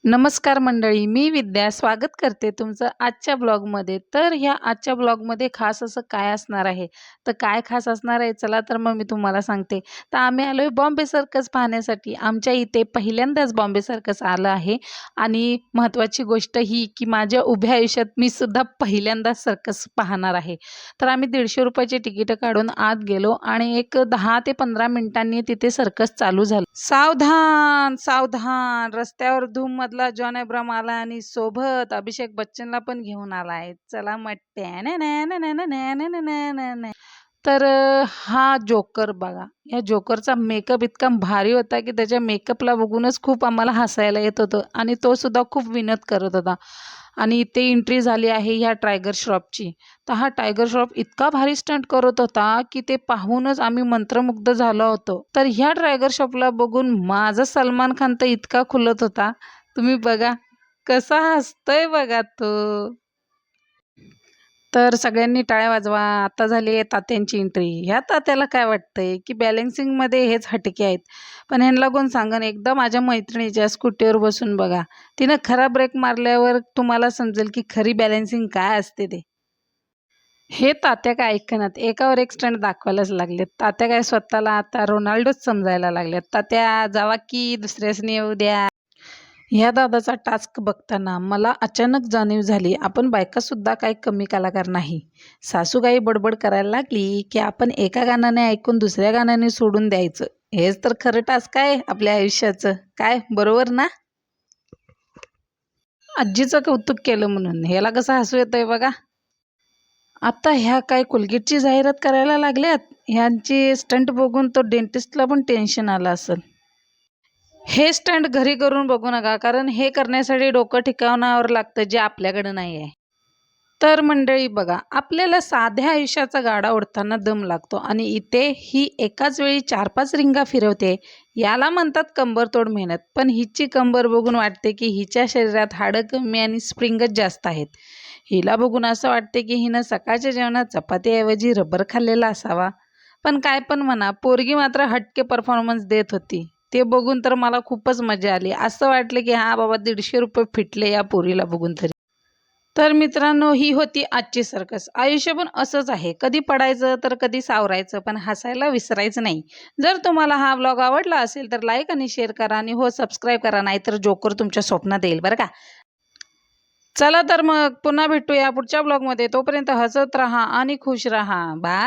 नमस्कार मंडळी, मी विद्या स्वागत करते तुमचं आजच्या ब्लॉगमध्ये. तर ह्या आजच्या ब्लॉगमध्ये खास असं काय असणार आहे? तर काय खास असणार आहे? चला तर मग मी तुम्हाला सांगते. तर आम्ही आलोय बॉम्बे सर्कस पाहण्यासाठी. आमच्या इथे पहिल्यांदाच बॉम्बे सर्कस आलं आहे आणि महत्त्वाची गोष्ट ही की माझ्या उभ्या आयुष्यात मी सुद्धा पहिल्यांदाच सर्कस पाहणार आहे. तर आम्ही ₹150ची तिकीटं काढून आत गेलो आणि एक 10 ते 15 मिनिटांनी तिथे सर्कस चालू झालं. सावधान, सावधान! रस्त्यावर धूममधला जॉन अब्राहम आला आणि सोबत अभिषेक बच्चनला पण घेऊन आलाय. चला मग तर हा जोकर बघा. या जोकरचा मेकअप इतका भारी होता, की त्याच्या मेकअपला बघूनच खूप आम्हाला हसायला येत होतं आणि तो सुद्धा खूप विनोद करत होता. आणि इथे एंट्री झाली आहे ह्या टायगर श्रॉफची. तर हा टायगर श्रॉफ इतका भारी स्टंट करत होता, की ते पाहूनच आम्ही मंत्रमुग्ध झालो होतो. तर ह्या टायगर श्रॉफला बघून माझा सलमान खान तर इतका खुलत होता. तुम्ही बघा, कसा हसतोय बघा तो. तर सगळ्यांनी टाळ्या वाजवा. आता झाली आहे तात्यांची एंट्री. ह्या तात्याला काय वाटतंय, की बॅलन्सिंगमध्ये हेच हटके आहेत. पण ह्यांना कोण सांगन, एकदा माझ्या मैत्रिणीच्या स्कूटीवर बसून बघा. तिनं खरा ब्रेक मारल्यावर तुम्हाला समजेल, की खरी बॅलन्सिंग काय असते ते. हे तात्या काय ऐकनात. एकावर एक स्टंट दाखवायलाच लागलेत. तात्या काय स्वतःला आता रोनाल्डोच समजायला लागलेत. तात्या जावा की दुसऱ्यासनी येऊ द्या. ह्या दादाचा टास्क बघताना मला अचानक जाणीव झाली, आपण बायकासुद्धा काही कमी कलाकार नाही. सासूबाई बडबड करायला लागली, की आपण एका गाण्याने ऐकून दुसऱ्या गाण्याने सोडून द्यायचं. हेच तर खरं टास्क आहे आपल्या आयुष्याचं. काय बरोबर ना? आजीचं कौतुक केलं म्हणून. ह्याला कसं हसू येतंय बघा. आता ह्या काय कोलगेटची जाहिरात करायला लागल्यात. ह्यांची स्टंट बघून तो डेंटिस्टला पण टेन्शन आलं असेल. हे स्टंट घरी करून बघू नका, कारण हे करण्यासाठी डोकं ठिकाणावर लागतं, जे आपल्याकडे नाही आहे. तर मंडळी बघा, आपल्याला साध्या आयुष्याचा गाडा ओढताना दम लागतो आणि इथे ही एकाच वेळी 4-5 रिंगा फिरवते. याला म्हणतात कंबरतोड मेहनत. पण हिची कंबर बघून वाटते, की हिच्या शरीरात हाडं कमी आणि स्प्रिंगच जास्त आहेत. हिला बघून असं वाटते, की हिनं सकाळच्या जेवणात चपातीऐवजी रबर खाल्लेला असावा. पण काय पण म्हणा, पोरगी मात्र हटके परफॉर्मन्स देत होती. ते बघून तर मला खूपच मजा आली. असं वाटलं, की हां बाबा ₹150 फिटले या पोरीला बघून तरी. तर मित्रांनो, ही होती आजची सर्कस. आयुष्य पण असंच आहे. कधी पडायचं तर कधी सावरायचं, पण हसायला विसरायचं नाही. जर तुम्हाला हा व्लॉग आवडला असेल तर लाईक आणि शेअर करा आणि हो सबस्क्राईब करा, नाहीतर जोकर तुमच्या स्वप्नात येईल बरं का. चला तर मग पुन्हा भेटूया पुढच्या व्लॉगमध्ये. तोपर्यंत हसत राहा आणि खुश राहा. बाय.